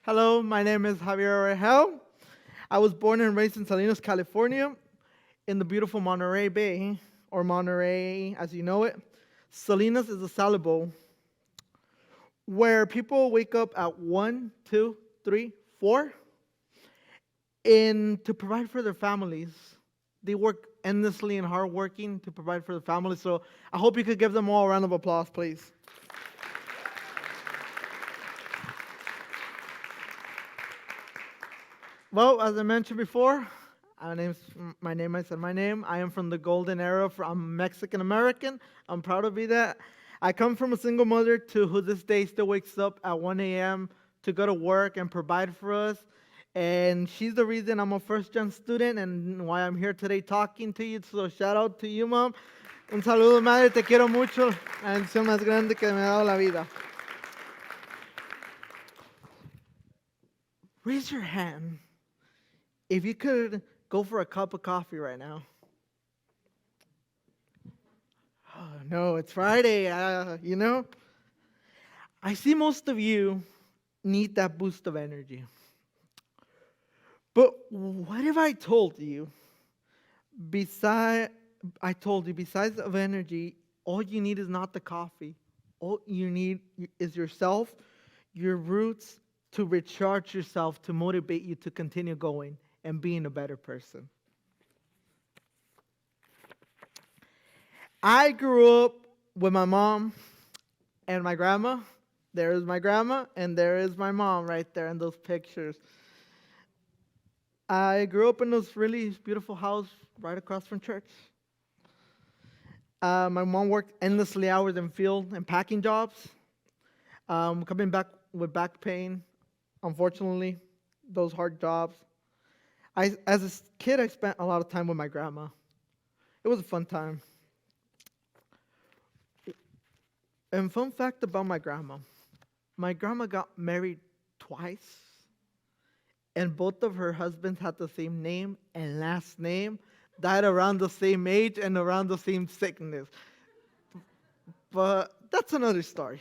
Hello, my name is Javier Origel. I was born and raised in Salinas, California, in the beautiful Monterey Bay, or Monterey as you know it. Salinas is a salad bowl where people wake up at 1, 2, 3, 4, and to provide for their families. They work endlessly and hardworking to provide for their families. So I hope you could give them all a round of applause, please. Well, as I mentioned before, my name. I am from the golden era. I'm Mexican American. I'm proud to be that. I come from a single mother to who this day still wakes up at 1 a.m. to go to work and provide for us. And she's the reason I'm a first-gen student and why I'm here today talking to you. So shout out to you, Mom. Un saludo, madre. Te quiero mucho. La bendición más grande que me ha dado la vida. Raise your hand if you could go for a cup of coffee right now. Oh, no, it's Friday, I see most of you need that boost of energy. But what if I told you, besides of energy, all you need is not the coffee. All you need is yourself, your roots, to recharge yourself, to motivate you to continue going and being a better person. I grew up with my mom and my grandma. There is my grandma, and there is my mom right there in those pictures. I grew up in this really beautiful house right across from church. My mom worked endlessly hours in field and packing jobs. Coming back with back pain, unfortunately, those hard jobs. As a kid, I spent a lot of time with my grandma. It was a fun time. And fun fact about my grandma got married twice, and both of her husbands had the same name and last name, died around the same age and around the same sickness. But that's another story.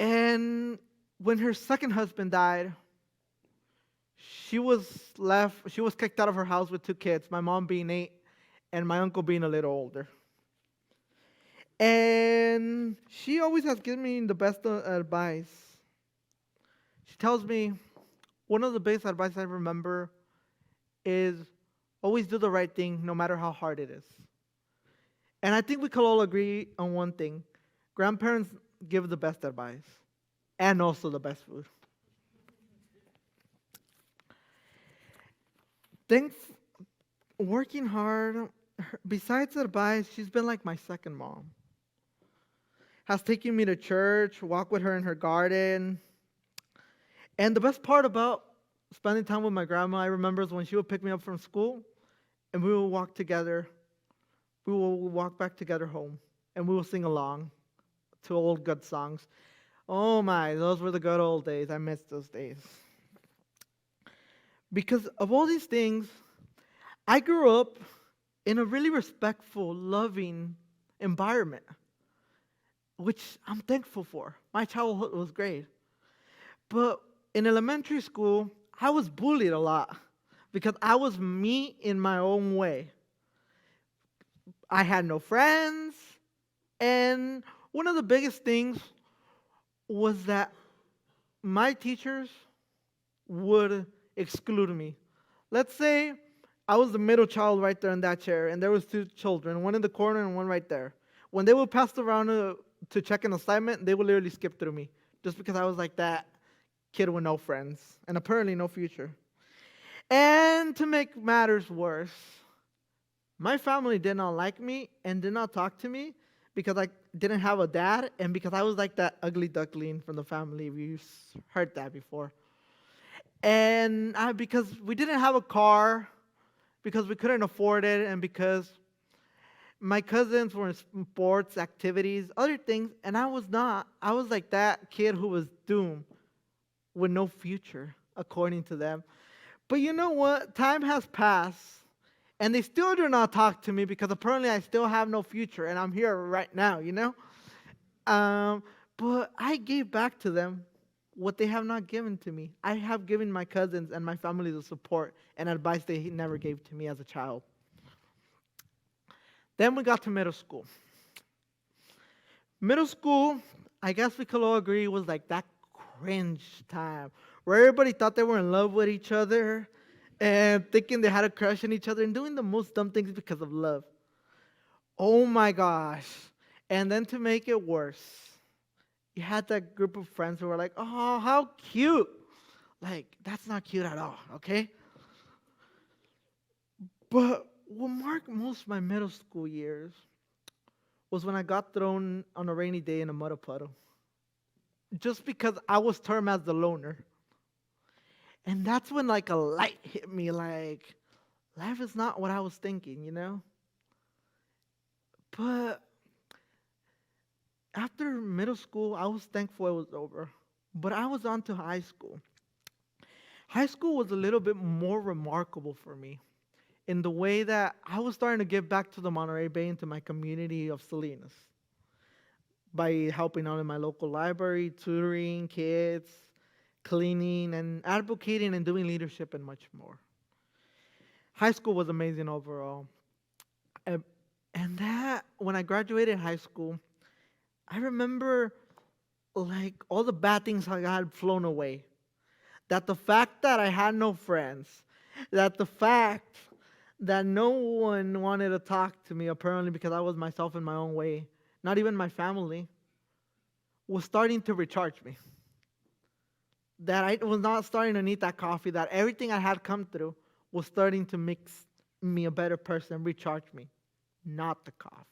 And when her second husband died, she was kicked out of her house with 2 kids, my mom being 8 and my uncle being a little older. And she always has given me the best advice. She tells me, one of the best advice I remember is always do the right thing no matter how hard it is. And I think we can all agree on one thing. Grandparents give the best advice and also the best food. Thanks, working hard, besides advice, she's been like my second mom. Has taken me to church, walked with her in her garden. And the best part about spending time with my grandma, I remember, is when she would pick me up from school and we would walk together. We will walk back together home and we will sing along to old good songs. Oh my, those were the good old days. I miss those days. Because of all these things, I grew up in a really respectful, loving environment, which I'm thankful for. My childhood was great. But in elementary school, I was bullied a lot because I was me in my own way. I had no friends, and one of the biggest things was that my teachers would exclude me. Let's say I was the middle child right there in that chair, and there was 2 children, one in the corner and one right there. When they would pass around to check an assignment, they would literally skip through me, just because I was like that kid with no friends, and apparently no future. And to make matters worse, my family did not like me and did not talk to me because I didn't have a dad, and because I was like that ugly duckling from the family, if you've heard that before. And because we didn't have a car, because we couldn't afford it, and because my cousins were in sports, activities, other things, and I was not. I was like that kid who was doomed with no future, according to them. But you know what? Time has passed, and they still do not talk to me because apparently I still have no future, and I'm here right now, But I gave back to them what they have not given to me. I have given my cousins and my family the support and advice they never gave to me as a child. Then we got to middle school. Middle school, I guess we could all agree, was like that cringe time where everybody thought they were in love with each other and thinking they had a crush on each other and doing the most dumb things because of love. Oh my gosh. And then to make it worse, you had that group of friends who were like, oh, how cute. Like, that's not cute at all, okay? But what marked most of my middle school years was when I got thrown on a rainy day in a mud puddle. Just because I was termed as the loner. And that's when like a light hit me, like, life is not what I was thinking, you know? But after middle school, I was thankful it was over. But I was on to high school. High school was a little bit more remarkable for me in the way that I was starting to give back to the Monterey Bay and to my community of Salinas by helping out in my local library, tutoring kids, cleaning, and advocating and doing leadership and much more. High school was amazing overall. And that, when I graduated high school, I remember like all the bad things I had flown away. That the fact that I had no friends, that the fact that no one wanted to talk to me apparently because I was myself in my own way, not even my family, was starting to recharge me. That I was not starting to need that coffee, that everything I had come through was starting to make me a better person, recharge me, not the coffee.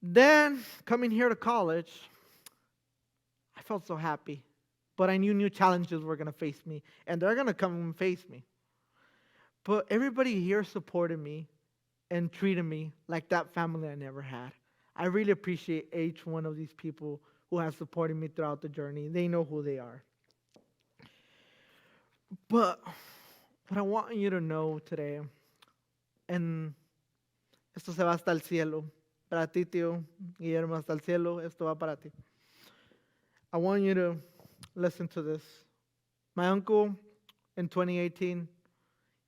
Then, coming here to college, I felt so happy. But I knew new challenges were going to face me, and they're going to come and face me. But everybody here supported me and treated me like that family I never had. I really appreciate each one of these people who have supported me throughout the journey. They know who they are. But what I want you to know today, and esto se va hasta el cielo, para ti, tío Guillermo, hasta el cielo, esto va para ti. I want you to listen to this. My uncle, in 2018,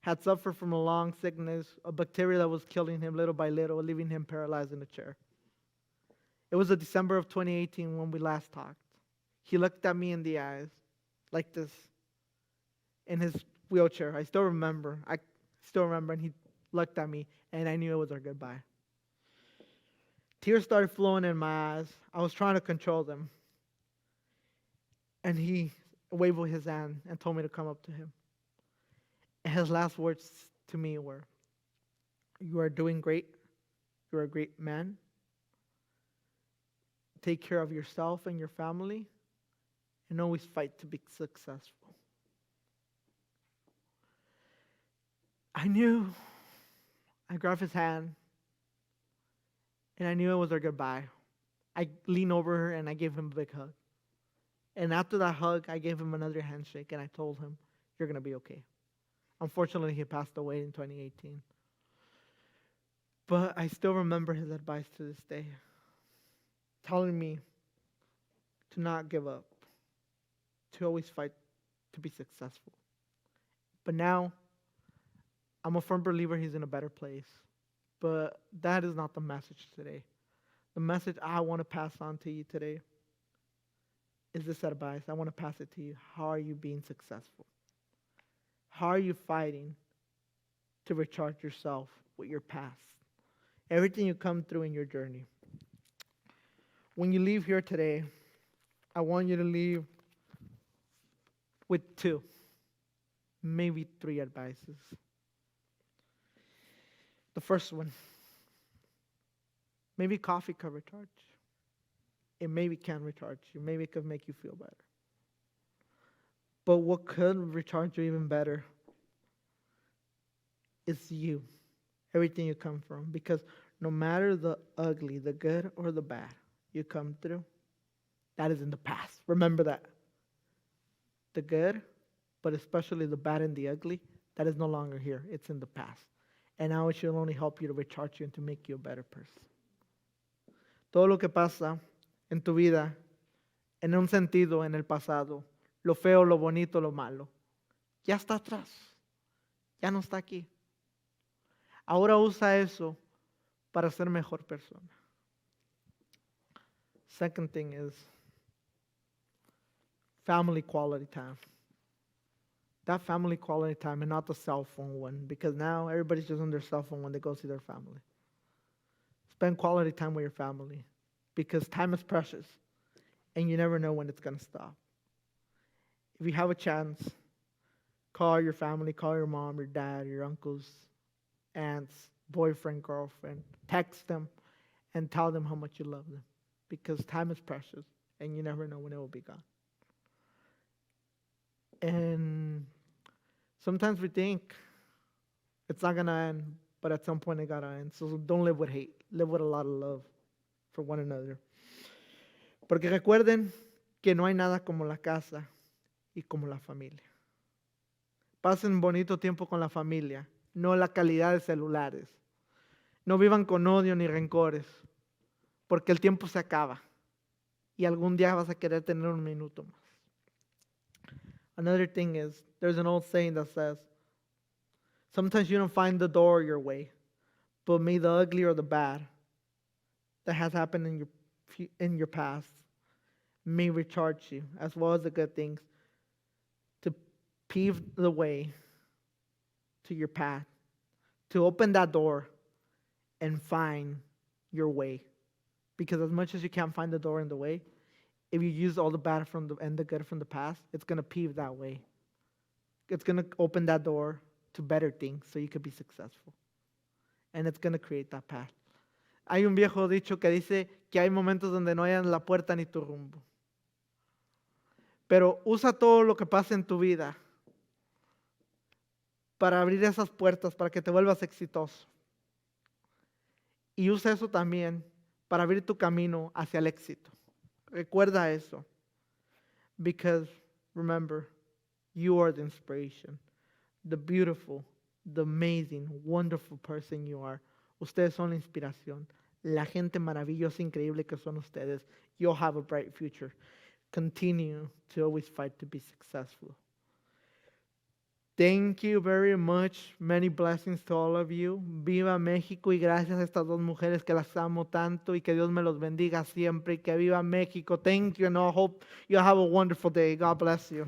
had suffered from a long sickness, a bacteria that was killing him little by little, leaving him paralyzed in a chair. It was the December of 2018 when we last talked. He looked at me in the eyes, like this, in his wheelchair. I still remember, and he looked at me, and I knew it was our goodbye. Tears started flowing in my eyes. I was trying to control them. And he waved his hand and told me to come up to him. And his last words to me were, "You are doing great. You're a great man. Take care of yourself and your family, and always fight to be successful." I knew. I grabbed his hand, and I knew it was our goodbye. I leaned over and I gave him a big hug. And after that hug, I gave him another handshake, and I told him, "You're going to be okay." Unfortunately, he passed away in 2018. But I still remember his advice to this day, telling me to not give up, to always fight to be successful. But now, I'm a firm believer he's in a better place. But that is not the message today. The message I want to pass on to you today is this advice. I want to pass it to you. How are you being successful? How are you fighting to recharge yourself with your past? Everything you come through in your journey. When you leave here today, I want you to leave with 2, maybe 3 advices. The first one, maybe coffee can recharge. It maybe can recharge you. Maybe it could make you feel better. But what could recharge you even better is you, everything you come from. Because no matter the ugly, the good, or the bad you come through, that is in the past. Remember that. The good, but especially the bad and the ugly, that is no longer here. It's in the past. And now it should only help you to recharge you and to make you a better person. Todo lo que pasa en tu vida en un sentido en el pasado, lo feo, lo bonito, lo malo. Ya está atrás, ya no está aquí. Ahora usa eso para ser mejor persona. Second thing is family quality time. That family quality time and not the cell phone one, because now everybody's just on their cell phone when they go see their family. Spend quality time with your family, because time is precious and you never know when it's going to stop. If you have a chance, call your family, call your mom, your dad, your uncles, aunts, boyfriend, girlfriend, text them and tell them how much you love them, because time is precious and you never know when it will be gone. And sometimes we think it's not going to end, but at some point it got to end. So don't live with hate. Live with a lot of love for one another. Porque recuerden que no hay nada como la casa y como la familia. Pasen bonito tiempo con la familia, no la calidad de celulares. No vivan con odio ni rencores, porque el tiempo se acaba y algún día vas a querer tener un minuto más. Another thing is, there's an old saying that says, sometimes you don't find the door your way, but may the ugly or the bad that has happened in your past may recharge you, as well as the good things, to pave the way to your path, to open that door and find your way. Because as much as you can't find the door in the way, if you use all the bad and the good from the past, it's going to pave that way. It's going to open that door to better things so you could be successful. And it's going to create that path. Hay un viejo dicho que dice que hay momentos donde no hay la puerta ni tu rumbo. Pero usa todo lo que pasa en tu vida para abrir esas puertas, para que te vuelvas exitoso. Y usa eso también para abrir tu camino hacia el éxito. Recuerda eso. Because remember, you are the inspiration, the beautiful, the amazing, wonderful person you are. Ustedes son la inspiración. La gente maravillosa, increíble que son ustedes. You'll have a bright future. Continue to always fight to be successful. Thank you very much. Many blessings to all of you. Viva México y gracias a estas dos mujeres que las amo tanto y que Dios me los bendiga siempre y que viva México. Thank you and I hope you have a wonderful day. God bless you.